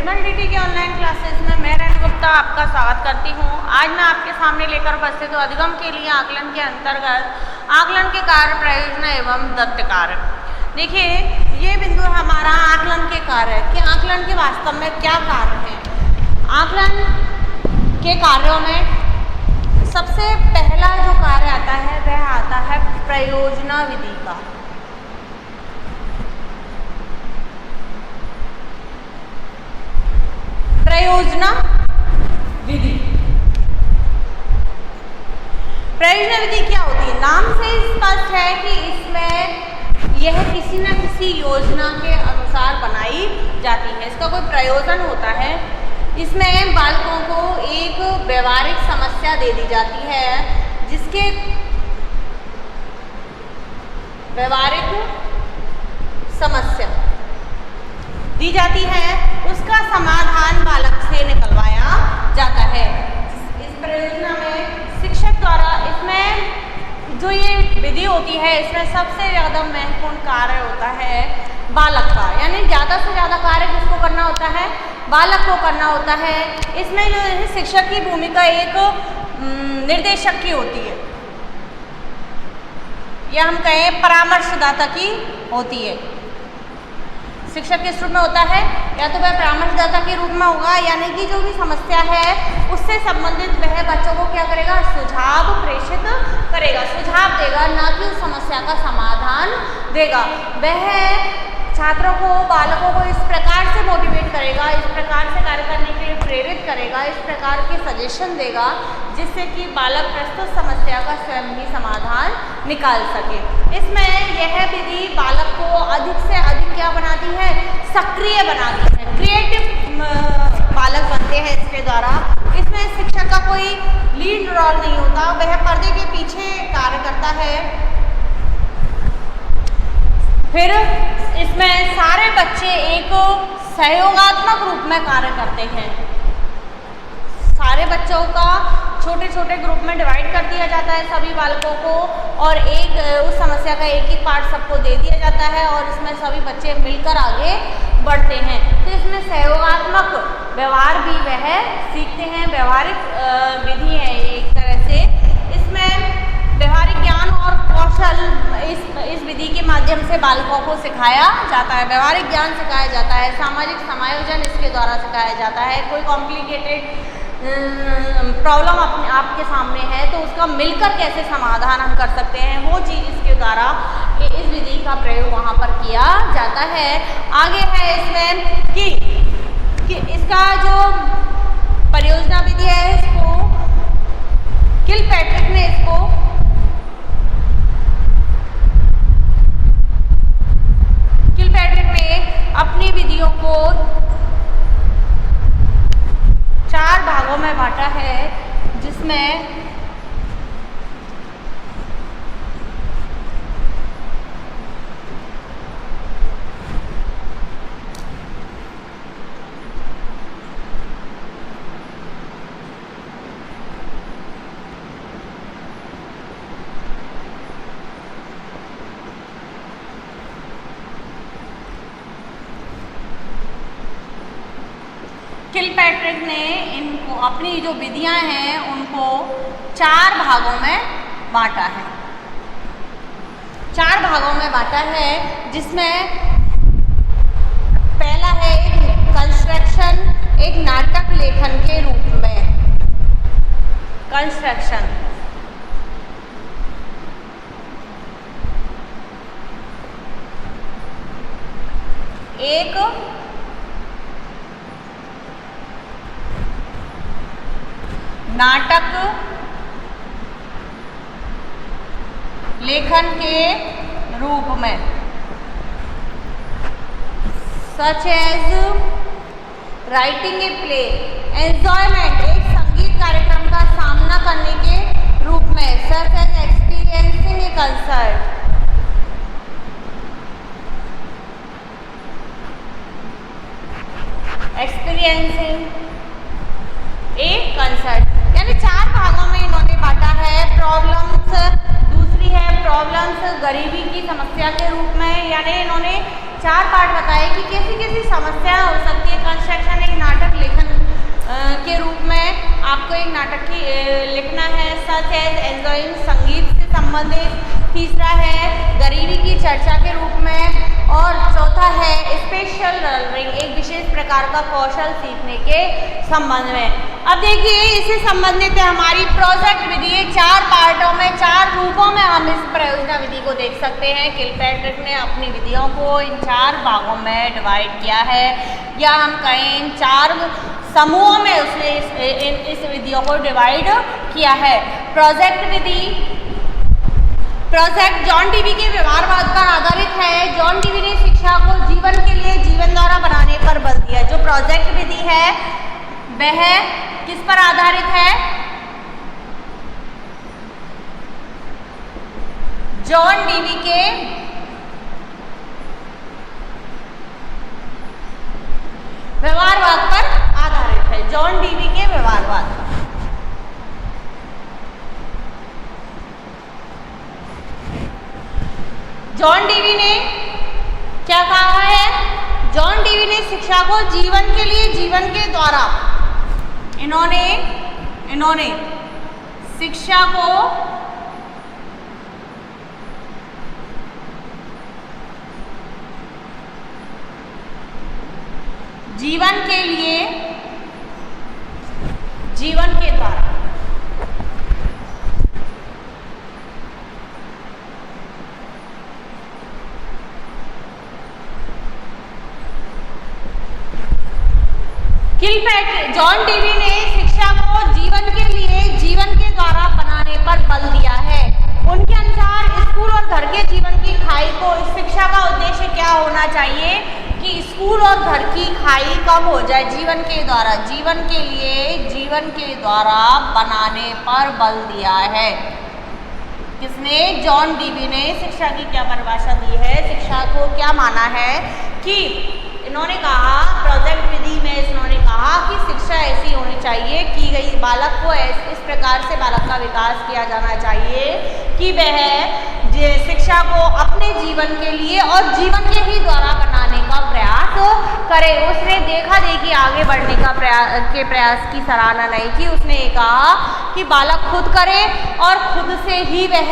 D के online classes में मैं रेणु गुप्ता आपका स्वागत करती हूँ। आज मैं आपके सामने लेकर उपस्थित हूँ अधिगम के लिए आकलन के अंतर्गत आकलन के कार्य, प्रयोजन एवं दत्त कार्य। देखिए, ये बिंदु हमारा आकलन के कार्य है कि आकलन के वास्तव में क्या कार्य है। आकलन के कार्यों में सबसे पहला जो कार्य आता है वह आता है प्रयोजना विधि का। प्रयोजना विधि। प्रयोजना विधि क्या होती है? नाम से स्पष्ट है कि इसमें यह किसी न किसी योजना के अनुसार बनाई जाती है। इसका कोई प्रयोजन होता है। इसमें बालकों को एक व्यवहारिक समस्या दे दी जाती है, जिसके व्यवहारिक समस्या दी जाती है, उसका समाधान बालक से निकलवाया जाता है। इस परियोजना में शिक्षक द्वारा इसमें जो ये विधि होती है, इसमें सबसे ज़्यादा महत्वपूर्ण कार्य होता है बालक का, यानी ज़्यादा से ज़्यादा कार्य किसको करना होता है? बालक को करना होता है। इसमें जो है शिक्षक की भूमिका एक निर्देशक की होती है, या हम कहें परामर्शदाता की होती है। शिक्षक किस रूप में होता है? या तो वह परामर्शदाता के रूप में होगा, यानी कि जो भी समस्या है उससे संबंधित वह बच्चों को क्या करेगा? सुझाव प्रेषित करेगा, सुझाव देगा, ना कि उस समस्या का समाधान देगा। वह छात्रों को, बालकों को इस प्रकार से मोटिवेट करेगा, इस प्रकार से कार्य करने के लिए प्रेरित करेगा, इस प्रकार के सजेशन देगा, जिससे कि बालक प्रस्तुत समस्या का स्वयं ही समाधान निकाल सके। इसमें यह विधि बालक को अधिक से अधिक क्या बनाती है? सक्रिय बनाती है, क्रिएटिव बालक बनते हैं इसके द्वारा। इसमें शिक्षक का कोई लीड रोल नहीं होता, वह पर्दे के पीछे कार्य करता है। फिर इसमें सारे बच्चे एक सहयोगात्मक रूप में कार्य करते हैं। सारे बच्चों का छोटे छोटे ग्रुप में डिवाइड कर दिया जाता है सभी बालकों को, और एक उस समस्या का एक एक पार्ट सबको दे दिया जाता है, और इसमें सभी बच्चे मिलकर आगे बढ़ते हैं। तो इसमें सहयोगात्मक व्यवहार भी वह सीखते हैं। व्यवहारिक विधि है एक तरह से। इसमें व्यवहारिक ज्ञान और कौशल इस विधि के माध्यम से बालकों को सिखाया जाता है। व्यवहारिक ज्ञान सिखाया जाता है, सामाजिक समायोजन इसके द्वारा सिखाया जाता है। कोई कॉम्प्लिकेटेड प्रॉब्लम आपके सामने है तो उसका मिलकर कैसे समाधान हम कर सकते हैं, वो चीज़ इसके द्वारा इस विधि का प्रयोग वहाँ पर किया जाता है। आगे है इसमें कि इसका जो परियोजना विधि है, इसको किलपैट्रिक ने अपनी विधियों को 4 भागों में बांटा है, जिसमें किलपैट्रिक ने इनको अपनी जो विधियां हैं उनको 4 भागों में बांटा है। 4 भागों में बांटा है, जिसमें पहला है एक कंस्ट्रक्शन, एक नाटक लेखन के रूप में। कंस्ट्रक्शन एक नाटक लेखन के रूप में, such as writing a play, enjoyment एक संगीत कार्यक्रम का सामना करने के रूप में, such as experiencing a concert, experiencing a concert. यानी 4 भागों में इन्होंने बांटा है। प्रॉब्लम्स, दूसरी है प्रॉब्लम्स गरीबी की समस्या के रूप में, यानी इन्होंने 4 पार्ट बताए कि कैसी कैसी समस्या हो सकती है। कंस्ट्रक्शन एक के रूप में आपको एक नाटक की लिखना है, सच एज एंजॉइंग संगीत से संबंधित। तीसरा है गरीबी की चर्चा के रूप में। और चौथा है स्पेशल लर्निंग, एक विशेष प्रकार का कौशल सीखने के संबंध में। अब देखिए इससे संबंधित है हमारी प्रोजेक्ट विधि। 4 पार्टों में 4 रूपों में हम इस परियोजना विधि को देख सकते हैं। किलपैट्रिक ने अपनी विधियों को इन 4 भागों में डिवाइड किया है, या हम कहें इन 4 समूहों में उसने इस विधियों को डिवाइड किया है। प्रोजेक्ट विधि, प्रोजेक्ट जॉन डीवी के व्यवहारवाद पर आधारित है। जॉन डीवी ने शिक्षा को जीवन के लिए जीवन द्वारा बनाने पर बल दिया। जो प्रोजेक्ट विधि है वह किस पर आधारित है? जॉन डीवी के व्यवहारवाद पर आधारित है। जॉन डीवी के व्यवहारवाद। जॉन डीवी ने क्या कहा है? जॉन डीवी ने शिक्षा को जीवन के लिए जीवन के द्वारा, इन्होंने शिक्षा को जीवन के लिए जीवन के द्वारा, जॉन डीवी ने शिक्षा को जीवन के लिए जीवन के द्वारा बनाने पर बल दिया है। उनके अनुसार स्कूल और घर के जीवन की खाई को, शिक्षा का उद्देश्य क्या होना चाहिए कि स्कूल और घर की खाई कम हो जाए जीवन के द्वारा, जीवन के लिए जीवन के द्वारा बनाने पर बल दिया है। किसने? जॉन डीवी ने शिक्षा की क्या परिभाषा दी है, शिक्षा को क्या माना है कि इन्होंने कहा, प्रोजेक्ट विधि में इन्होंने कहा कि शिक्षा ऐसी होनी चाहिए की गई, बालक को इस प्रकार से बालक का विकास किया जाना चाहिए कि वह शिक्षा को अपने जीवन के लिए और जीवन के ही द्वारा बनाने का प्रयास करे। उसने देखा देखी आगे बढ़ने का प्रयास की सराहना नहीं की। उसने कहा कि बालक खुद करे और खुद से ही वह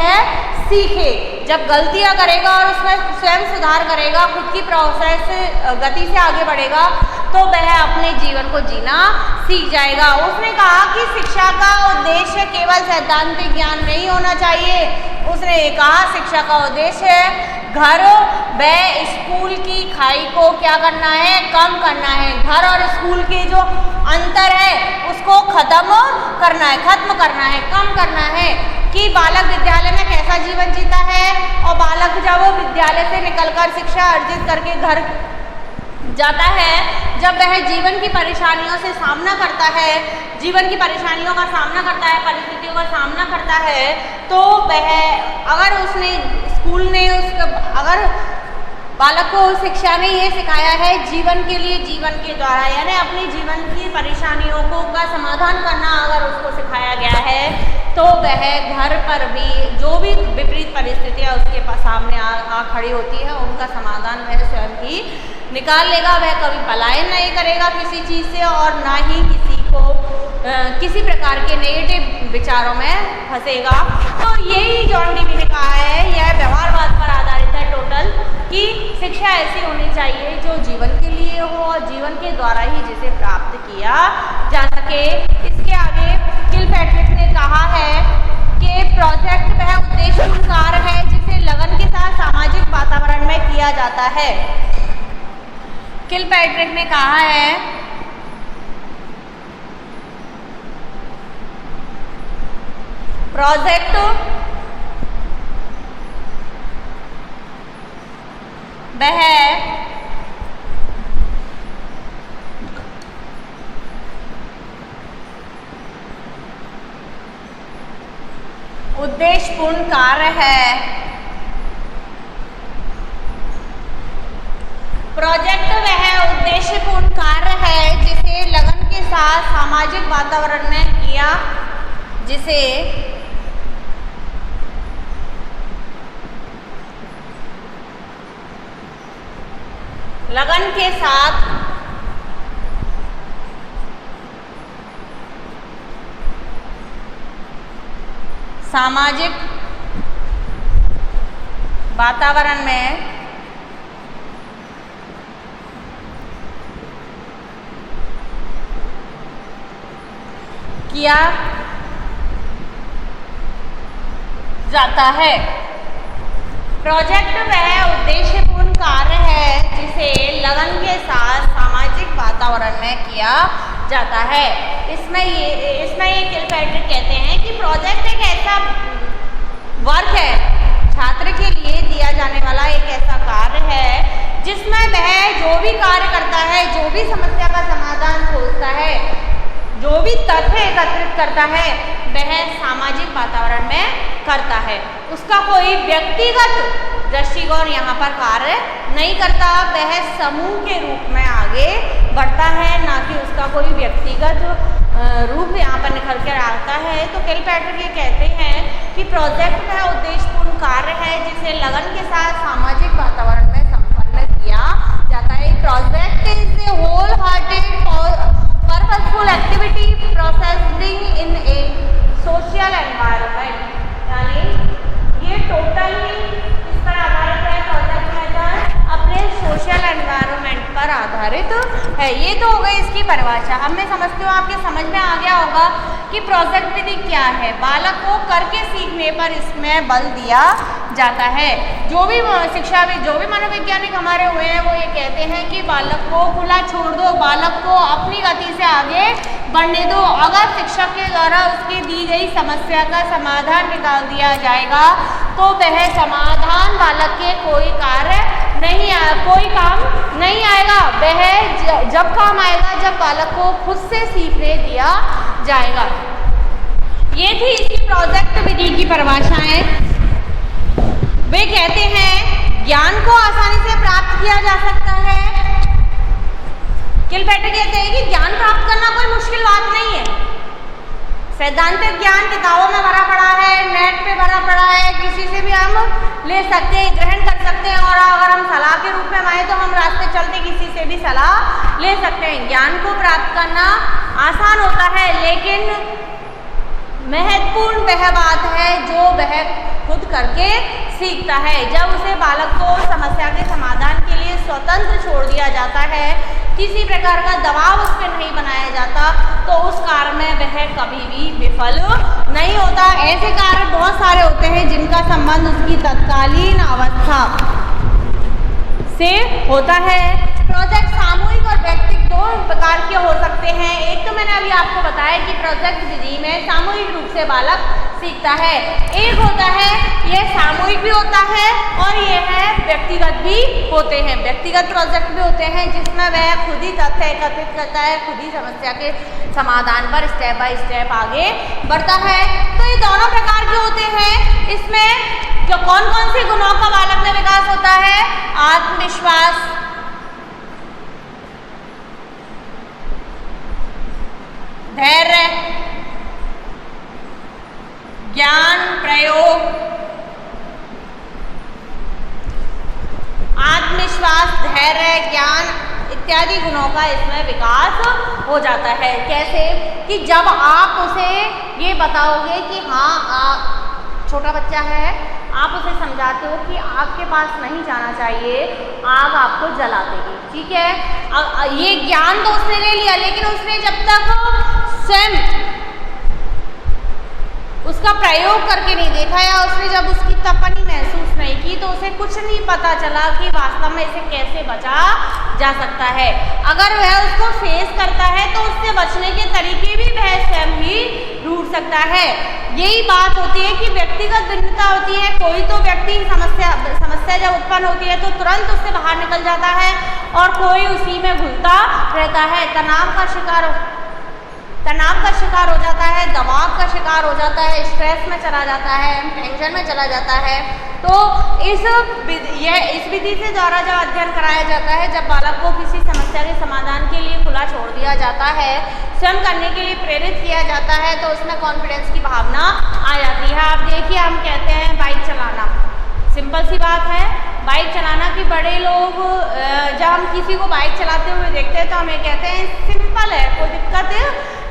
सीखे। जब गलतियां करेगा और उसमें स्वयं सुधार करेगा, खुद की प्रोसेस गति से आगे बढ़ेगा, तो वह अपने जीवन को जीना सीख जाएगा। उसने कहा कि शिक्षा का उद्देश्य केवल सैद्धांतिक ज्ञान नहीं होना चाहिए। उसने कहा शिक्षा का उद्देश्य घर व स्कूल की खाई को क्या करना है? कम करना है। घर और स्कूल के जो अंतर है उसको खत्म करना है, कम करना है कि बालक विद्यालय में कैसा जीवन जीता है और बालक जब वो विद्यालय से निकलकर शिक्षा अर्जित करके घर जाता है, जब वह जीवन की परेशानियों से सामना करता है, जीवन की परेशानियों का सामना करता है, परिस्थितियों का सामना करता है, तो वह अगर उसने स्कूल ने अगर बालक को शिक्षा ने ये सिखाया है जीवन के लिए जीवन के द्वारा, यानी अपने जीवन की परेशानियों को का समाधान करना अगर उसको सिखाया गया है, तो वह घर पर भी जो भी विपरीत परिस्थितियाँ उसके सामने आ खड़ी होती है, उनका समाधान वह स्वयं ही निकाल लेगा। वह कभी पलायन नहीं करेगा किसी चीज़ से और ना ही किसी प्रकार के नेगेटिव विचारों में फंसेगा। तो यही जॉन डीवी ने कहा है, यह व्यवहारवाद पर आधारित है टोटल, कि शिक्षा ऐसी होनी चाहिए जो जीवन के लिए हो और जीवन के द्वारा ही जिसे प्राप्त किया जा सके। इसके आगे किलपैट्रिक ने कहा है कि प्रोजेक्ट वह उद्देश्यपूर्ण कार्य है जिसे लगन के साथ सामाजिक वातावरण में किया जाता है। किलपैट्रिक ने कहा है प्रोजेक्ट वह उद्देश्यपूर्ण कार्य है। प्रोजेक्ट वह उद्देश्यपूर्ण कार्य है जिसे लगन के साथ सामाजिक वातावरण में किया, जिसे लगन के साथ सामाजिक वातावरण में किया जाता है। प्रोजेक्ट वह उद्देश्यपूर्ण कार्य है जिसे लगन के साथ सामाजिक वातावरण में किया जाता है। इसमें ये किलपैट्रिक कहते हैं कि प्रोजेक्ट एक ऐसा वर्क है, छात्र के लिए दिया जाने वाला एक ऐसा कार्य है जिसमें वह जो भी कार्य करता है, जो भी समस्या का समाधान खोजता है, जो भी तथ्य एकत्रित करता है, वह सामाजिक वातावरण में करता है। उसका कोई व्यक्तिगत दृष्टिकोण यहाँ पर कार्य नहीं करता, वह समूह के रूप में आगे बढ़ता है, ना कि उसका कोई व्यक्तिगत रूप यहाँ पर निखर कर आता है। तो किलपैट्रिक ये कहते हैं कि प्रोजेक्ट वह उद्देश्यपूर्ण कार्य है जिसे लगन के साथ सामाजिक वातावरण में संपन्न किया जाता है। Project is a whole hearted purposeful activity processing in a social environment, यानी ये टोटली इस पर आधारित है। प्रोजेक्ट मेथड अपने सोशल एनवायरनमेंट पर आधारित है। ये तो हो गई इसकी परिभाषा। अब मैं समझती हूँ आपके समझ में आ गया होगा कि प्रोजेक्ट विधि क्या है। बालक को करके सीखने पर इसमें बल दिया जाता है। जो भी शिक्षाविद, जो भी मनोवैज्ञानिक हमारे हुए हैं, वो ये कहते हैं कि बालक को खुला छोड़ दो, बालक को अपनी गति से आगे बढ़ने दो। अगर शिक्षक के द्वारा उसकी दी गई समस्या का समाधान निकाल दिया जाएगा तो वह समाधान बालक के कोई काम नहीं आएगा। वह जब काम आएगा जब बालक को खुद से सीखने दिया जाएगा। ये थी इसकी प्रोजेक्ट विधि की परिभाषाएं। वे कहते हैं ज्ञान को आसानी से प्राप्त किया जा सकता है। किलपैट्रिक कहते हैं कि ज्ञान प्राप्त करना कोई मुश्किल बात नहीं है। सैद्धांतिक ज्ञान किताबों में भरा पड़ा है, नेट पे भरा पड़ा है, किसी से भी हम ले सकते हैं, ग्रहण कर सकते हैं। और अगर हम सलाह के रूप में आए तो हम रास्ते चलते किसी से भी सलाह ले सकते हैं। ज्ञान को प्राप्त करना आसान होता है, लेकिन महत्वपूर्ण वह बात है जो वह खुद करके सीखता है। जब उसे बालक को समस्या के समाधान के लिए स्वतंत्र छोड़ दिया जाता है, किसी प्रकार का दबाव उस पर नहीं बनाया जाता, तो उस कार्य में वह कभी भी विफल नहीं होता। ऐसे कार्य बहुत सारे होते हैं जिनका संबंध उसकी तत्कालीन अवस्था से होता है। प्रोजेक्ट सामूहिक और व्यक्तिगत दो प्रकार के हो सकते हैं। एक तो मैंने अभी आपको बताया कि प्रोजेक्ट विधि में सामूहिक रूप से बालक सीखता है। एक होता है यह सामूहिक भी होता है और यह है व्यक्तिगत भी होते हैं। व्यक्तिगत प्रोजेक्ट भी होते हैं जिसमें वह खुद ही तथ्य एकत्रित करता है, खुद ही समस्या के समाधान पर स्टेप बाय स्टेप आगे बढ़ता है। तो ये दोनों प्रकार के होते हैं। इसमें जो कौन कौन से गुणों का बालक में विकास होता है? आत्मविश्वास, धैर्य, ज्ञान प्रयोग, आत्मविश्वास, धैर्य, ज्ञान इत्यादि गुणों का इसमें विकास हो जाता है। कैसे कि जब आप उसे ये बताओगे कि हाँ छोटा बच्चा है, आप उसे समझाते हो कि आग के पास नहीं जाना चाहिए, आग आपको जला देगी, ठीक है। अब ये ज्ञान तो उसने ले लिया, लेकिन उसने जब तक स्वयं उसका प्रयोग करके नहीं देखा या उसने जब उसकी तपनी महसूस नहीं की तो उसे कुछ नहीं पता चला कि वास्तव में इसे कैसे बचा जा सकता है। अगर वह उसको फेस करता है तो उससे बचने के तरीके भी वह स्वयं ही ढूंढ सकता है। यही बात होती है कि व्यक्तिगत भिन्नता होती है। कोई तो व्यक्ति समस्या जब उत्पन्न होती है तो तुरंत उससे बाहर निकल जाता है और कोई उसी में घुलता रहता है, तनाव का शिकार हो जाता है, दबाव का शिकार हो जाता है, स्ट्रेस में चला जाता है, टेंशन में चला जाता है। तो इस विधि से द्वारा जब अध्ययन कराया जाता है, जब बालक को किसी समस्या के समाधान के लिए खुला छोड़ दिया जाता है, स्वयं करने के लिए प्रेरित किया जाता है, तो उसमें कॉन्फिडेंस की भावना आ जाती है। आप देखिए, हम कहते हैं बाइक चलाना, सिंपल सी बात है, बाइक चलाना कि बड़े लोग जब हम किसी को बाइक चलाते हुए देखते हैं तो हमें कहते हैं सिंपल है, कोई दिक्कत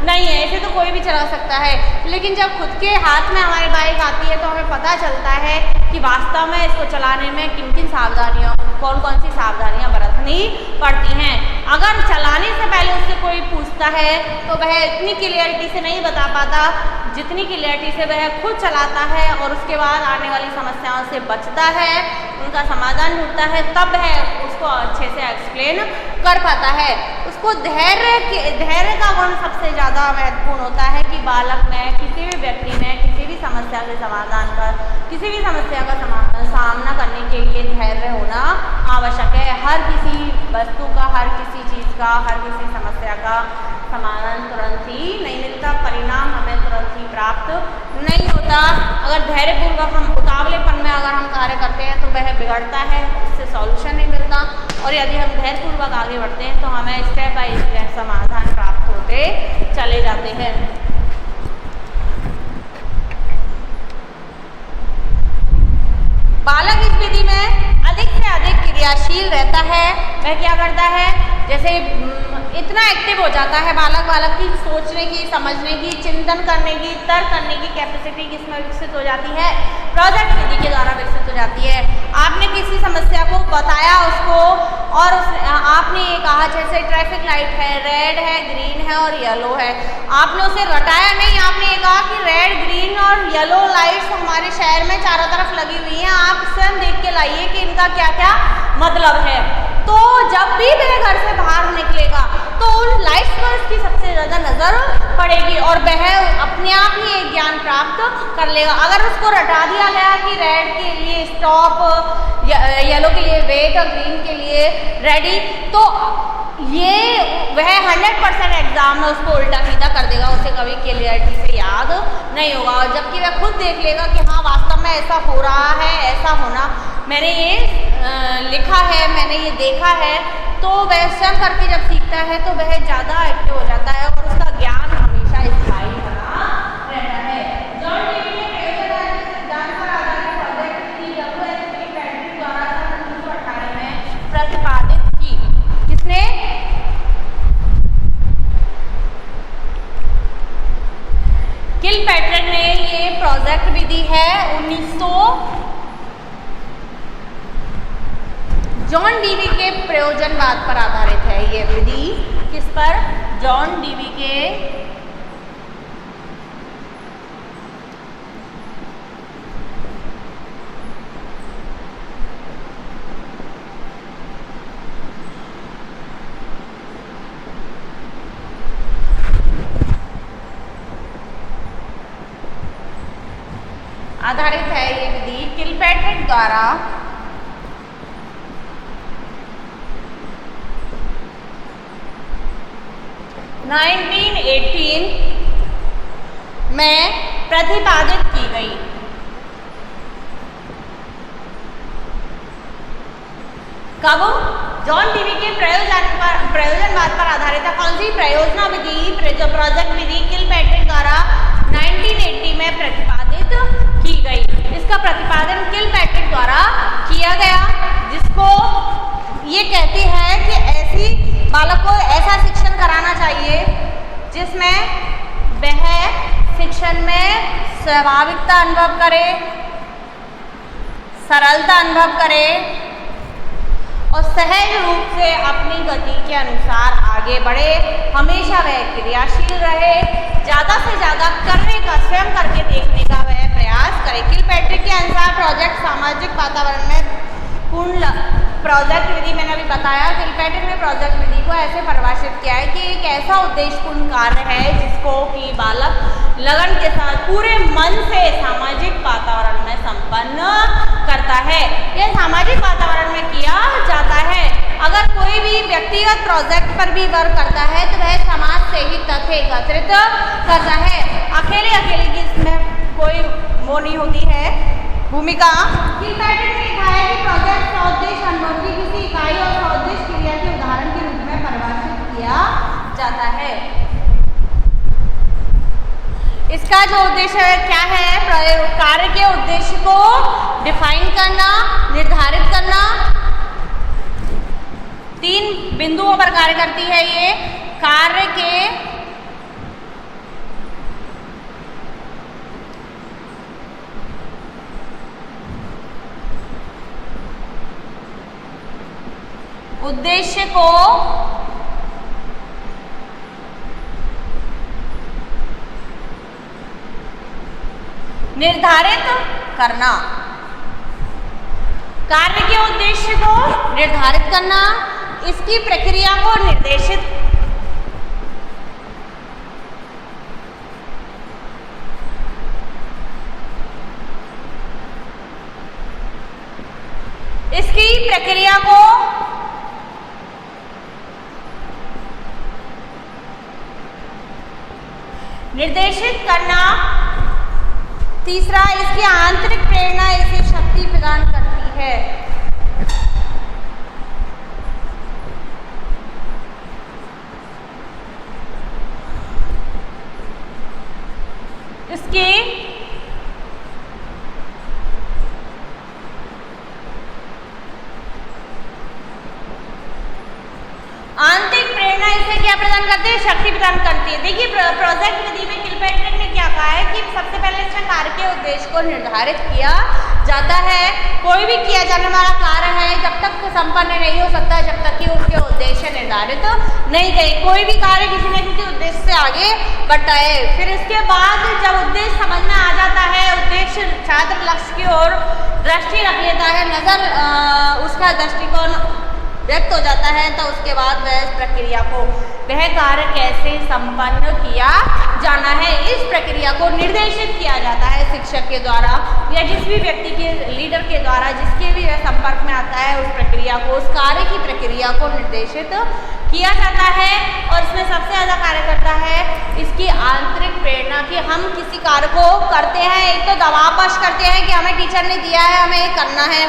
नहीं है, ऐसे तो कोई भी चला सकता है। लेकिन जब खुद के हाथ में हमारी बाइक आती है तो हमें पता चलता है कि वास्तव में इसको चलाने में किन किन सावधानियों, कौन कौन सी सावधानियां बरतनी पड़ती हैं। अगर चलाने से पहले उससे कोई पूछता है तो वह इतनी क्लियरिटी से नहीं बता पाता जितनी क्लियरिटी से वह खुद चलाता है और उसके बाद आने वाली समस्याओं से बचता है, उनका समाधान ढूंढता है, तब वह उसको अच्छे से एक्सप्लेन कर पाता है। उसको धैर्य का गुण सबसे ज़्यादा महत्वपूर्ण होता है कि बालक में, किसी भी व्यक्ति में किसी भी समस्या के समाधान का, किसी भी समस्या का सामना करने के लिए धैर्य होना आवश्यक है। हर किसी वस्तु का, हर किसी चीज़ का, हर किसी समस्या का समाधान तुरंत ही नहीं मिलता, परिणाम हमें तुरंत ही प्राप्त नहीं होता। अगर धैर्यपूर्वक हम उतावलेपन में अगर हम कार्य करते हैं तो वह बिगड़ता है, उससे सॉल्यूशन नहीं मिलता। और यदि हम धैर्यपूर्वक आगे बढ़ते हैं तो हमें स्टेप बाय स्टेप समाधान प्राप्त होते चले जाते हैं। बालक इस विधि में अधिक से अधिक क्रियाशील रहता है। वह क्या करता है, जैसे इतना एक्टिव हो जाता है बालक की सोचने की, समझने की, चिंतन करने की, तर्क करने की कैपेसिटी किसमें विकसित हो जाती है, प्रोजेक्ट विधि के द्वारा विकसित हो जाती है। आपने किसी समस्या को बताया उसको और आपने ये कहा जैसे ट्रैफिक लाइट है, रेड है, ग्रीन है और येलो है, आपने उसे रटाया नहीं, आपने ये कहा कि रेड, ग्रीन और येलो लाइट्स हमारे शहर में चारों तरफ लगी हुई हैं, आप स्वयं देख के लाइए कि इनका क्या क्या मतलब है। तो जब भी वह घर से बाहर निकलेगा तो उन लाइट्स पर उसकी सबसे ज़्यादा नज़र पड़ेगी और वह अपने आप ही एक ज्ञान प्राप्त कर लेगा। अगर उसको रटा दिया गया कि रेड के लिए स्टॉप, येलो के लिए वेट और ग्रीन के लिए रेडी, तो ये वह 100% एग्जाम में उसको उल्टा सीधा कर देगा, उसे कभी क्लियरिटी से याद नहीं होगा। और जबकि वह खुद देख लेगा कि हाँ वास्तव में ऐसा हो रहा है, ऐसा होना, मैंने ये लिखा है, मैंने ये देखा है, तो वह स्वयं करके जब सीखता है तो वह ज़्यादा एक्टिव हो जाता है और उसका ज्ञान हमेशा स्थायी बना रहता है। जॉन डीवी ने प्रयोजन सिद्धांत पर आधारित प्रोजेक्ट की WH पैट्रिक द्वारा 1918 में प्रतिपादित की। किसने? किलपैट्रिक ने ये प्रोजेक्ट विधि है 1900 जॉन डीवी के प्रयोजनवाद पर आधारित है। ये विधि किस पर? जॉन डीवी के आधारित है। ये विधि किलपैट्रिक द्वारा 1918 में प्रतिपादित की गई। कब? जॉन डीवी के प्रयोजनवाद पर आधारित है। कौन सी? प्रयोजना विधि, प्रोजेक्ट विधि किलपैट्रिक द्वारा 1980 में प्रतिपादित की गई। इसका प्रतिपादन किलपैट्रिक द्वारा किया गया, जिसको ये कहती है कि ऐसी बालक को ऐसा शिक्षण कराना चाहिए जिसमें वह शिक्षण में स्वाभाविकता अनुभव करे, सरलता अनुभव करे और सहज रूप से अपनी गति के अनुसार आगे बढ़े। हमेशा वह क्रियाशील रहे, ज़्यादा से ज़्यादा करने का, स्वयं करके देखने का वह प्रयास करे। किलपैट्रिक के अनुसार प्रोजेक्ट सामाजिक वातावरण में पूर्ण प्रोजेक्ट विधि, मैंने अभी बताया, किलपैट्रिक ने प्रोजेक्ट विधि को ऐसे परिभाषित किया है कि एक ऐसा उद्देश्यपूर्ण कार्य है जिसको कि बालक लगन के साथ पूरे मन से सामाजिक वातावरण में संपन्न करता है। यह सामाजिक वातावरण में किया जाता है। अगर कोई भी व्यक्तिगत प्रोजेक्ट पर भी वर्क करता है तो वह समाज से ही तथ्य एकत्रित करता है। अकेले की इसमें कोई वो नहीं होती है भूमिका। किलपैट्रिक ने लिखा है कि प्रोजेक्ट सौदेश अनुभव की किसी इकाई और सौदेश क्रिया के उदाहरण के रूप में परिभाषित किया जाता है। इसके इसका जो उद्देश्य क्या है, कार्य के उद्देश्य को डिफाइन करना, निर्धारित करना। 3 बिंदुओं पर कार्य करती है ये। कार्य के उद्देश्य को निर्धारित करना, कार्य के उद्देश्य को निर्धारित करना, इसकी प्रक्रिया को निर्देशित, इसकी प्रक्रिया को निर्देशित करना। तीसरा, इसकी आंतरिक प्रेरणा इसे शक्ति प्रदान करती है। इसकी आंतरिक प्रेरणा इसे क्या प्रदान करती है, शक्ति प्रदान करती है। देखिए प्रोजेक्ट विधि में किलपैट्रिक ने क्या कहा है कि सबसे पहले इसमें कार्य के उद्देश्य को निर्धारित किया जाता है। कोई भी किया जाने वाला कार्य है जब तक संपन्न नहीं हो सकता जब तक कि उसके उद्देश्य निर्धारित नहीं गए। कोई भी कार्य किसी न किसी उद्देश्य से आगे बढ़ता है। फिर इसके बाद जब उद्देश्य समझ में आ जाता है, उद्देश्य छात्र लक्ष्य की ओर दृष्टि रख लेता है, नजर उसका दृष्टिकोण व्यक्त हो जाता है, तो उसके बाद वह प्रक्रिया को, वह कार्य कैसे संपन्न किया जाना है, इस प्रक्रिया को निर्देशित किया जाता है शिक्षक के द्वारा या जिस भी व्यक्ति के लीडर के द्वारा जिसके भी वह संपर्क में आता है। उस प्रक्रिया को, उस कार्य की प्रक्रिया को निर्देशित किया जाता है। और इसमें सबसे ज़्यादा कार्य करता है इसकी आंतरिक प्रेरणा कि हम किसी कार्य को करते हैं, एक तो दबाववश करते हैं कि हमें टीचर ने दिया है, हमें ये करना है,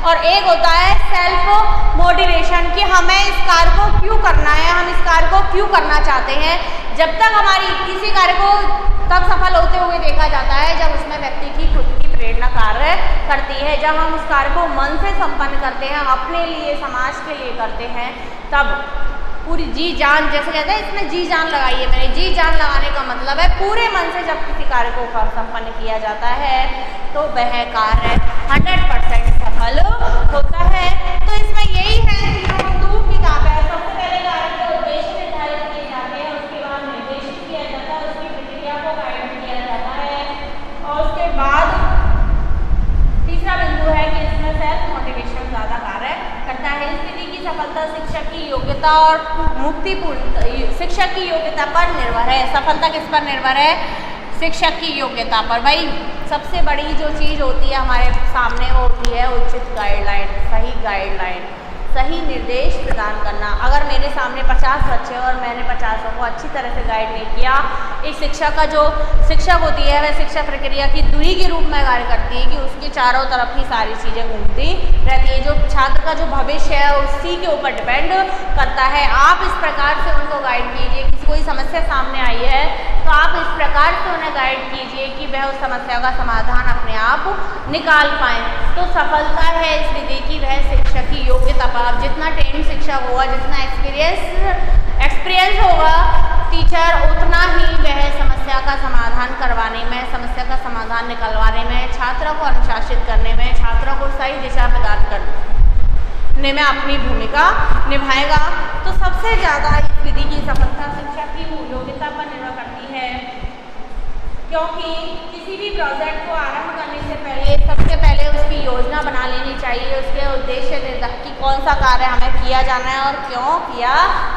और एक होता है सेल्फ मोटिवेशन कि हमें इस कार्य को क्यों करना है, हम इस कार्य को क्यों करना चाहते हैं। जब तक हमारी किसी कार्य को तब सफल होते हुए देखा जाता है जब उसमें व्यक्ति की खुद की प्रेरणा कार्य करती है। जब हम उस कार्य को मन से संपन्न करते हैं, अपने लिए, समाज के लिए करते हैं, तब पूरी जी जान, जैसे कहते हैं इसमें जी जान लगाइए, मैंने जी जान लगाने का मतलब है पूरे मन से जब किसी कार्य को संपन्न किया जाता है तो वह कार्य 100% सफल होता है। तो इसमें यही है कि हम 2 किताब है। सबसे पहले कार्य के उद्देश्य निर्धारित किए जाते हैं, उसके बाद निर्देशित किया जाता है, उसकी प्रक्रिया को गाइड किया जाता है, और उसके बाद तीसरा बिंदु है कि इसमें सेल्फ मोटिवेशन ज़्यादा कार्य करता है। इस विधि की सफलता शिक्षक की योग्यता और मुक्तिपूर्ण शिक्षक की योग्यता पर निर्भर है। सफलता किस पर निर्भर है, शिक्षक की योग्यता पर। भाई सबसे बड़ी जो चीज़ होती है हमारे सामने वो होती है उचित गाइडलाइन, सही निर्देश प्रदान करना। अगर मेरे सामने 50 बच्चे और मैंने 50 को अच्छी तरह से गाइड नहीं किया, एक शिक्षा का जो शिक्षक होती है वह शिक्षा प्रक्रिया की दुई के रूप में कार्य करती है कि उसके चारों तरफ ही सारी चीज़ें घूमती रहती है। जो छात्र का जो भविष्य है उसी के ऊपर डिपेंड करता है। आप इस प्रकार से उनको गाइड कीजिए, किसी कोई समस्या सामने आई है तो आप इस प्रकार से उन्हें गाइड कीजिए कि वह उस समस्या का समाधान अपने आप निकाल पाएँ। तो सफलता है इस विधि की वह शिक्षक की योग्यता पर। अब जितना ट्रेनिंग शिक्षक होगा, जितना एक्सपीरियंस होगा टीचर, उतना ही वह समस्या का समाधान करवाने में, समस्या का समाधान निकलवाने में, छात्रों को अनुशासित करने में, छात्रों को सही दिशा प्रदान करने में अपनी भूमिका निभाएगा। तो सबसे ज़्यादा इस विधि की सफलता शिक्षक की योग्यता पर निर्भर करती है, क्योंकि किसी भी प्रोजेक्ट को आरंभ करने से पहले सबसे पहले उसकी योजना बना लेनी चाहिए, उसके उद्देश्य कि कौन सा कार्य हमें किया जाना है और क्यों किया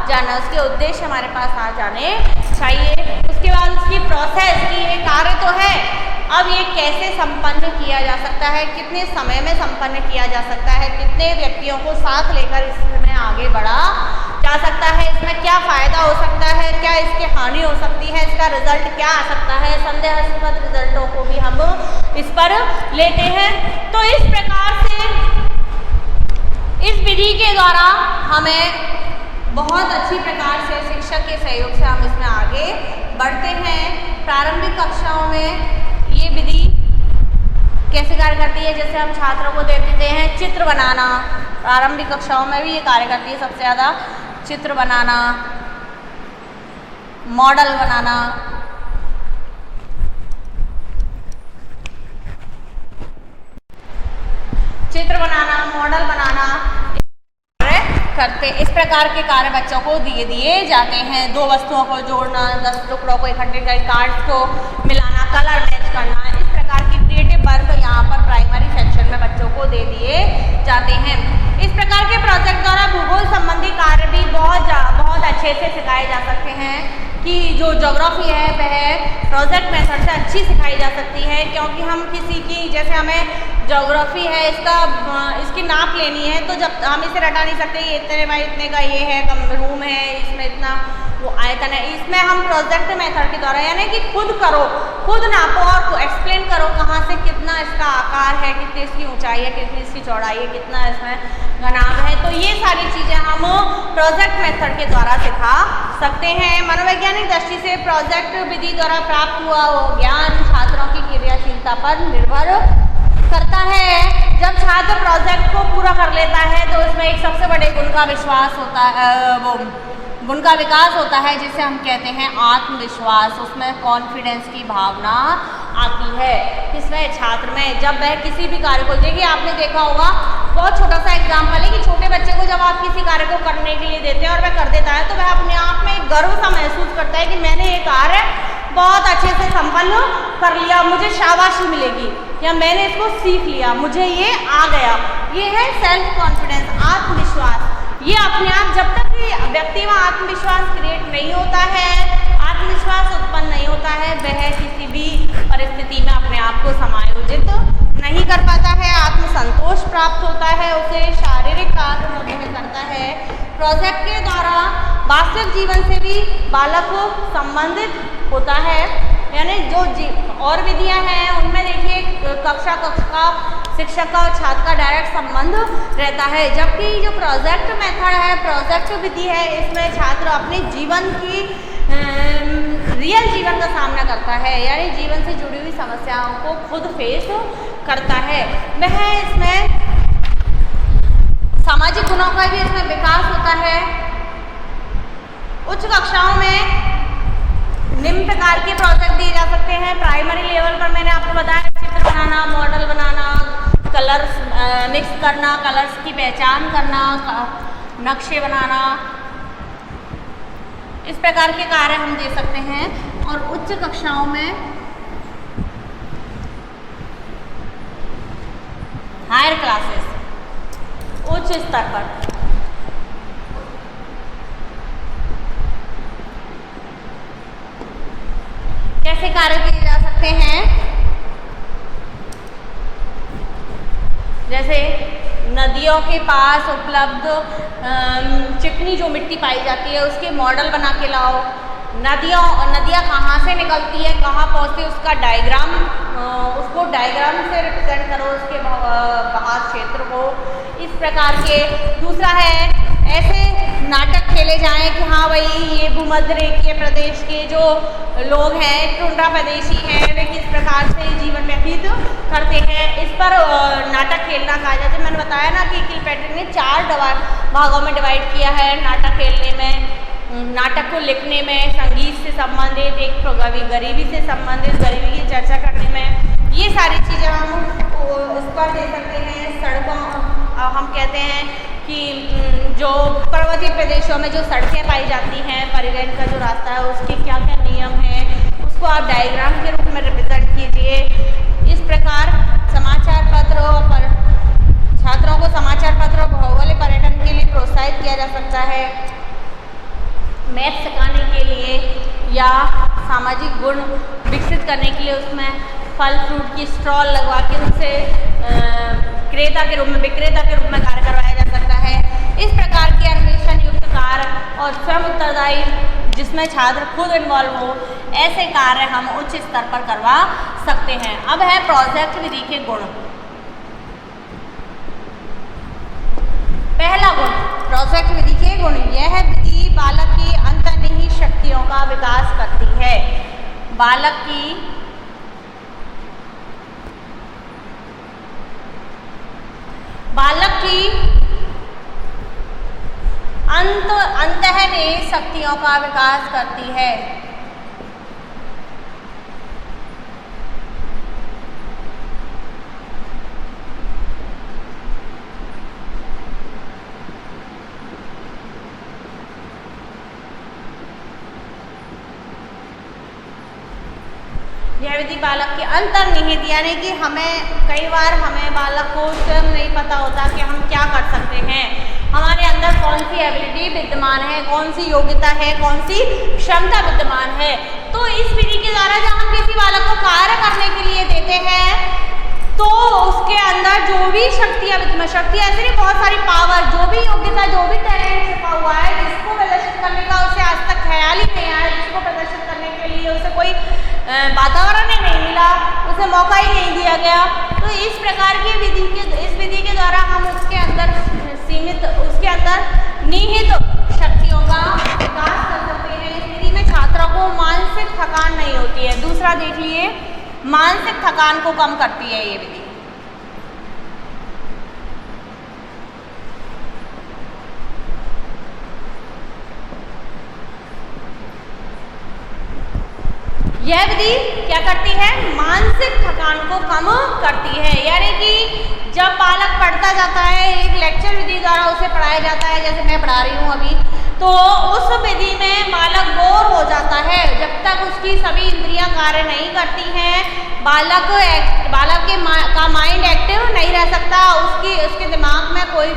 जाना है, उसके उद्देश्य हमारे पास आ जाने चाहिए। उसके बाद उसकी प्रोसेस कि ये कार्य तो है, अब ये कैसे संपन्न किया जा सकता है, कितने समय में संपन्न किया जा सकता है, कितने व्यक्तियों को साथ लेकर इसमें आगे बढ़ा जा सकता है, इसमें क्या फ़ायदा हो सकता है, क्या इसकी हानि हो सकती है, इसका रिजल्ट क्या आ सकता है, संदेहास्पद रिजल्टों को भी हम इस पर लेते हैं। तो इस प्रकार से इस विधि के द्वारा हमें बहुत अच्छी प्रकार से शिक्षक के सहयोग से हम इसमें आगे बढ़ते हैं। प्रारंभिक कक्षाओं में ये विधि कैसे कार्य करती है, जैसे हम छात्रों को दे देते हैं चित्र बनाना, प्रारंभिक कक्षाओं में भी ये कार्य करती है सबसे ज़्यादा, चित्र बनाना, मॉडल बनाना, चित्र बनाना, मॉडल बनाना करते। इस प्रकार के कार्य बच्चों को दिए जाते हैं। दो वस्तुओं को जोड़ना, 10 टुकड़ों को इकट्ठे कर कार्ड्स को मिलाना, कलर मैच करना, इस प्रकार की क्रिएटिव वर्क यहाँ पर प्राइमरी सेक्शन में बच्चों को दे दिए जाते हैं। इस प्रकार के प्रोजेक्ट द्वारा भूगोल संबंधी कार्य भी बहुत अच्छे से सिखाए जा सकते हैं कि जो ज्योग्राफी है वह प्रोजेक्ट मेथड से अच्छी सिखाई जा सकती है, क्योंकि हम किसी की, जैसे हमें ज्योग्राफी है इसकी नाप लेनी है, तो जब हम इसे रटा नहीं सकते, ये इतने बाई इतने का ये है, रूम है, इसमें इतना वो आयतन है, इसमें हम प्रोजेक्ट मेथड के द्वारा, यानी कि खुद करो, खुद नापो और एक्सप्लेन करो कहाँ से कितना इसका आकार है, कितनी इसकी ऊंचाई है, कितनी इसकी चौड़ाई है, कितना इसमें घनाभ है, तो ये सारी चीज़ें हम प्रोजेक्ट मेथड के द्वारा सिखा सकते हैं। मनोवैज्ञानिक दृष्टि से प्रोजेक्ट विधि द्वारा प्राप्त हुआ वो ज्ञान छात्रों की क्रियाशीलता पर निर्भर करता है। जब छात्र प्रोजेक्ट को पूरा कर लेता है तो उसमें एक सबसे बड़े गुण का विश्वास होता है, वो गुण का विकास होता है जिसे हम कहते हैं आत्मविश्वास। उसमें कॉन्फिडेंस की भावना आती है। इसमें छात्र में जब वह किसी भी कार्य को, देखिए आपने देखा होगा, बहुत छोटा सा एग्जाम्पल है कि छोटे बच्चे को जब आप किसी कार्य को करने के लिए देते हैं और वह कर देता है तो वह अपने आप में गर्व सा महसूस करता है कि मैंने ये कार्य बहुत अच्छे से संपन्न कर लिया, मुझे शाबाशी मिलेगी, या मैंने इसको सीख लिया, मुझे ये आ गया। ये है सेल्फ कॉन्फिडेंस, आत्मविश्वास। ये अपने आप, जब तक व्यक्ति में आत्मविश्वास क्रिएट नहीं होता है, आत्मविश्वास उत्पन्न नहीं होता है, वह किसी भी परिस्थिति में अपने आप को समायोजित नहीं कर पाता है, आत्मसंतोष प्राप्त होता है, उसे शारीरिक कार्य वह करता है। प्रोजेक्ट के द्वारा वास्तविक जीवन से भी बालक को संबंधित होता है, यानी जो और विधियां हैं उनमें देखिए कक्षा का शिक्षक का और छात्र का डायरेक्ट संबंध रहता है, जबकि जो प्रोजेक्ट मेथड है, प्रोजेक्ट विधि है, इसमें छात्र अपने जीवन की रियल जीवन का सामना करता है, यानी जीवन से जुड़ी हुई समस्याओं को खुद फेस करता है। वह इसमें सामाजिक गुणों का भी इसमें विकास होता है। उच्च कक्षाओं में निम्न प्रकार के प्रोजेक्ट दिए जा सकते हैं। प्राइमरी लेवल पर मैंने आपको बताया, चित्र बनाना, मॉडल बनाना, कलर्स मिक्स करना, कलर्स की पहचान करना, नक्शे बनाना, इस प्रकार के कार्य हम दे सकते हैं। और उच्च कक्षाओं में, हायर क्लासेस, उच्च स्तर पर कैसे कार्य किए जा सकते हैं, जैसे नदियों के पास उपलब्ध चिकनी जो मिट्टी पाई जाती है उसके मॉडल बना के लाओ। नदियाँ कहाँ से निकलती है, कहाँ पहुँचती है, उसका डायग्राम, उसको डायग्राम से रिप्रेजेंट करो, उसके बहाव क्षेत्र को, इस प्रकार के। दूसरा है ऐसे नाटक खेले जाएं कि हाँ भाई ये भूमध्य रेखीय प्रदेश के जो लोग हैं, टुंड्रा प्रदेशी हैं, वे किस प्रकार से जीवन व्यतीत करते हैं, इस पर नाटक खेलना कहा जाता है। मैंने बताया ना कि किलपैट्रिक ने 4 भागों में डिवाइड किया है नाटक खेलने में, नाटक को लिखने में, संगीत से संबंधित, एक गरीबी से संबंधित, गरीबी की चर्चा करने में, ये सारी चीज़ें हम उस पर दे सकते हैं। सड़कों, हम कहते हैं कि जो पर्वतीय प्रदेशों में जो सड़कें पाई जाती हैं, परिवहन का जो रास्ता है, उसके क्या क्या नियम हैं, उसको आप डायग्राम के रूप में रिप्रेजेंट कीजिए। इस प्रकार समाचार पत्र पर छात्रों को समाचार पत्र और भौगोलिक पर्यटन के लिए प्रोत्साहित किया जा सकता है। मैथ सिखाने के लिए या सामाजिक गुण विकसित करने के लिए उसमें फल फ्रूट की स्टॉल लगवा के उनसे विक्रेता के रूप में कार्य करवाया जा सकता है। इस प्रकार के अन्वेषण युक्त कार्य और स्वयं उत्तरदायी जिसमें छात्र खुद इन्वॉल्व हो, ऐसे कार्य हम उच्च स्तर पर करवा सकते हैं। अब है प्रोजेक्ट विधि के गुण। पहला गुण प्रोजेक्ट विधि के गुण, यह विधि बालक की अंतर्निहित शक्तियों का विकास करती है। बालक की अंतःनिहित शक्तियों का विकास करती है। यह विधि बालक के अंतर्निहित, यानी कि कई बार हमें बालक को स्वयं नहीं पता होता कि हम क्या कर सकते हैं, हमारे अंदर कौन सी एबिलिटी विद्यमान है, कौन सी योग्यता है, कौन सी क्षमता विद्यमान है। तो इस विधि के द्वारा जब हम किसी बालक को कार्य करने के लिए देते हैं तो उसके अंदर जो भी शक्तियाँ विद्यमान, शक्तियाँ ऐसे नहीं, बहुत सारी पावर, जो भी योग्यता, जो भी टैलेंट छिपा हुआ है, जिसको प्रदर्शित करने का उसे आज तक ख्याल ही नहीं आया, जिसको प्रदर्शित करने के लिए उसे कोई वातावरण ही नहीं मिला, उसे मौका ही नहीं दिया गया। तो इस प्रकार की इस विधि के द्वारा हम उसके अंदर निहित शक्तियों का विकास कर सकते हैं। इस विधि में छात्रों को मानसिक थकान नहीं होती है। दूसरा देख लिए, मानसिक थकान को कम करती है ये विधि। यह विधि क्या करती है? मानसिक थकान को कम करती है। यानी कि जब बालक पढ़ता जाता है, एक लेक्चर विधि द्वारा उसे पढ़ाया जाता है, जैसे मैं पढ़ा रही हूँ अभी, तो उस विधि में बालक बोर हो जाता है। जब तक उसकी सभी इंद्रियां कार्य नहीं करती हैं, बालक का माइंड एक्टिव नहीं रह सकता, उसके दिमाग में कोई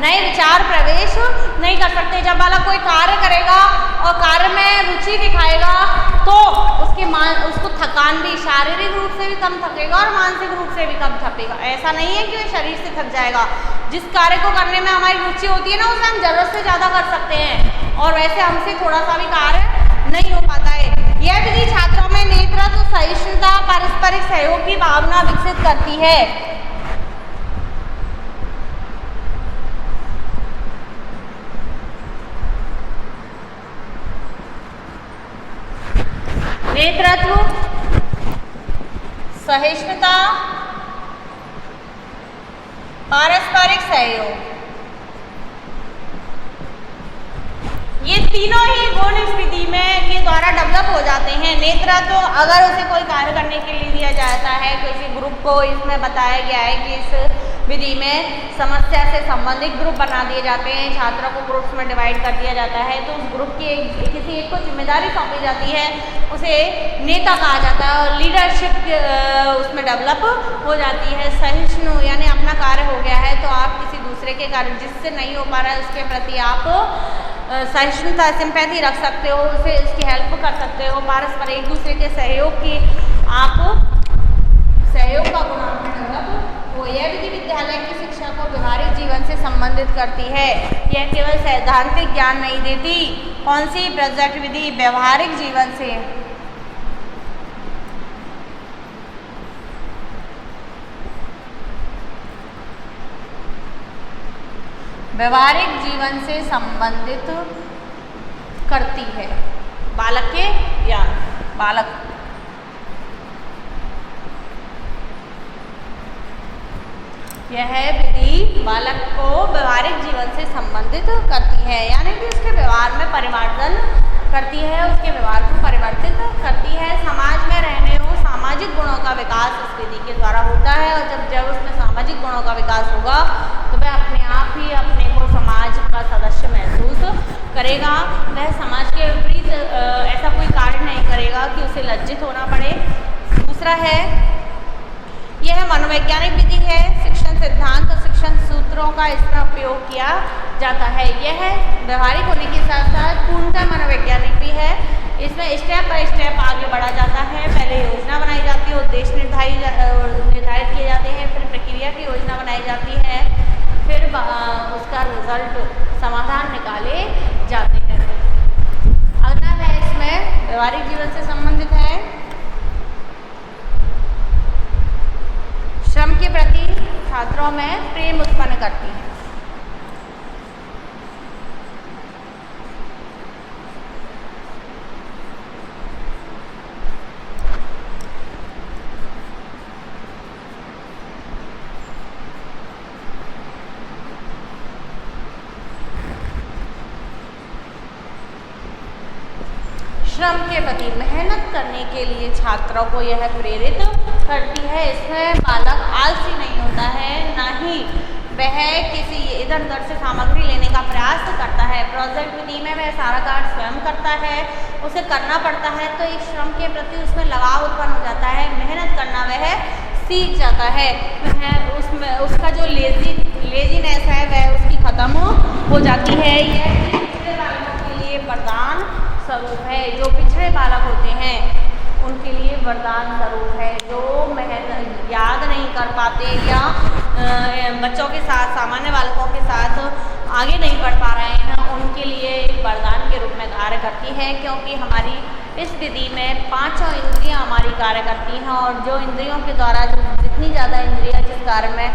नए विचार प्रवेश नहीं कर सकते। जब बालक कोई कार्य करेगा और कार्य में रुचि दिखाएगा तो उसको थकान भी, शारीरिक रूप से भी कम थकेगा और मानसिक रूप से भी कम थकेगा। ऐसा नहीं है कि वह शरीर से थक जाएगा। जिस कार्य को करने में हमारी रुचि होती है ना, उसे हम जरूरत से ज़्यादा कर सकते हैं और वैसे हमसे थोड़ा सा भी कार्य नहीं हो पाता है। यह विधि छात्रों में नेतृत्व, सहिष्णुता, पारस्परिक सहयोग की भावना विकसित करती है। नेतृत्व, सहिष्णुता, पारस्परिक सहयोग, ये तीनों ही गुण इस विधि में के द्वारा डेवलप हो जाते हैं। नेतृत्व, अगर उसे कोई कार्य करने के लिए दिया जाता है, किसी ग्रुप को इसमें बताया गया है कि इस विधि में समस्या से संबंधित ग्रुप बना दिए जाते हैं, छात्रों को ग्रुप्स में डिवाइड कर दिया जाता है, तो उस ग्रुप की किसी एक को जिम्मेदारी सौंपी जाती है, उसे नेता कहा जाता है और लीडरशिप उसमें डेवलप हो जाती है। सहिष्णु, यानी अपना कार्य हो गया है तो आप किसी दूसरे के कार्य जिससे नहीं हो पा रहा है उसके प्रति आप सहिष्णुता, सिंपैथी रख सकते हो, उसे उसकी हेल्प कर सकते हो। पारस्परिक, एक दूसरे के सहयोग की आप सहयोग का गुण डेवलप हो। यह विधि विद्यालय की शिक्षा को व्यवहारिक जीवन से संबंधित करती है। यह केवल सैद्धांतिक ज्ञान नहीं देती। कौन सी प्रोजेक्ट विधि? व्यवहारिक जीवन से संबंधित करती है बालक के ज्ञान। यह विधि बालक को व्यवहारिक जीवन से संबंधित करती है, यानी कि उसके व्यवहार में परिवर्तन करती है, उसके व्यवहार को परिवर्तित करती है। समाज में रहने और सामाजिक गुणों का विकास इस विधि के द्वारा होता है और जब उसमें सामाजिक गुणों का विकास होगा तो वह अपने आप ही अपने को समाज का सदस्य महसूस करेगा। वह समाज के विपरीत ऐसा कोई कार्य नहीं करेगा कि उसे लज्जित होना पड़े। दूसरा है, यह मनोवैज्ञानिक विधि है। शिक्षण सिद्धांत और शिक्षण सूत्रों का इसमें उपयोग किया जाता है। यह व्यवहारिक होने के साथ साथ पूर्णतः मनोवैज्ञानिक भी है। इसमें स्टेप बाय स्टेप आगे बढ़ा जाता है। पहले योजना बनाई जाती है, उद्देश्य निर्धारित किए जाते हैं, फिर प्रक्रिया की योजना बनाई जाती है, फिर उसका रिजल्ट, समाधान निकाले जाते हैं। अगला है, इसमें व्यवहारिक जीवन से संबंधित है। श्रम के प्रति छात्रों में प्रेम उत्पन्न करती है। श्रम के प्रति मेहनत करने के लिए छात्रों को यह प्रेरित करती है। इसमें बालक आलसी नहीं होता है, ना ही वह किसी इधर उधर से सामग्री लेने का प्रयास करता है। प्रोजेक्ट विधि में वह सारा कार्य स्वयं करता है, उसे करना पड़ता है, तो इस श्रम के प्रति उसमें लगाव उत्पन्न हो जाता है, मेहनत करना वह सीख जाता है। वह उसमें उसका जो लेजीनेस है वह उसकी खत्म हो जाती है। यह पिछड़े बालकों के लिए वरदान स्वरूप है। जो पिछड़े बालक होते हैं उनके लिए वरदान स्वरूप है। जो मेहनत याद नहीं कर पाते या बच्चों के साथ सामान्य बालकों के साथ आगे नहीं बढ़ पा रहे हैं, उनके लिए एक वरदान के रूप में कार्य करती है। क्योंकि हमारी इस विधि में 5 इंद्रियां हमारी कार्य करती हैं और जो इंद्रियों के द्वारा जितनी ज़्यादा इंद्रियां जिस कार्य में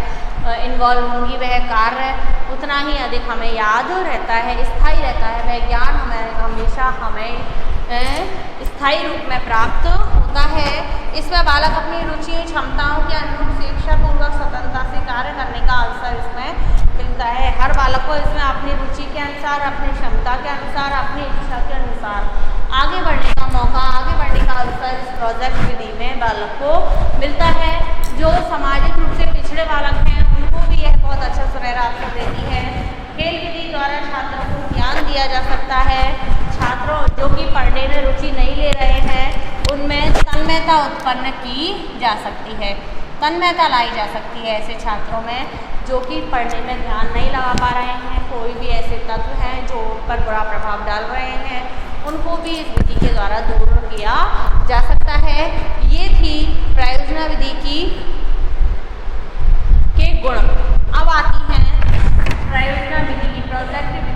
इन्वॉल्व होंगी वह कार्य उतना ही अधिक हमें याद रहता है, स्थायी रहता है। वह ज्ञान हमेशा हमें स्थायी रूप में प्राप्त होता है। इसमें बालक अपनी रुचि क्षमताओं के अनुरूप शिक्षापूर्वक स्वतंत्रता से कार्य करने का अवसर इसमें मिलता है। हर बालक को इसमें अपनी रुचि के अनुसार, अपनी क्षमता के अनुसार, अपनी इच्छा के अनुसार आगे बढ़ने का मौका, आगे बढ़ने का अवसर इस प्रोजेक्ट विधि में बालक को मिलता है। जो सामाजिक रूप से पिछड़े बालक हैं उनको भी यह बहुत अच्छा सुनहरा अवसर देती है। खेल विधि द्वारा छात्रों को ज्ञान दिया जा सकता है। छात्रों जो कि पढ़ने में रुचि नहीं ले रहे हैं उनमें तन्मयता उत्पन्न की जा सकती है, तन्मयता लाई जा सकती है ऐसे छात्रों में जो कि पढ़ने में ध्यान नहीं लगा पा रहे हैं। कोई भी ऐसे तत्व हैं जो उन पर बुरा प्रभाव डाल रहे हैं, उनको भी इस विधि के द्वारा दूर किया जा सकता है। ये थी प्रयोजना विधि के गुण। अब आती हैं प्रयोजना विधि की, प्रोजेक्ट विधि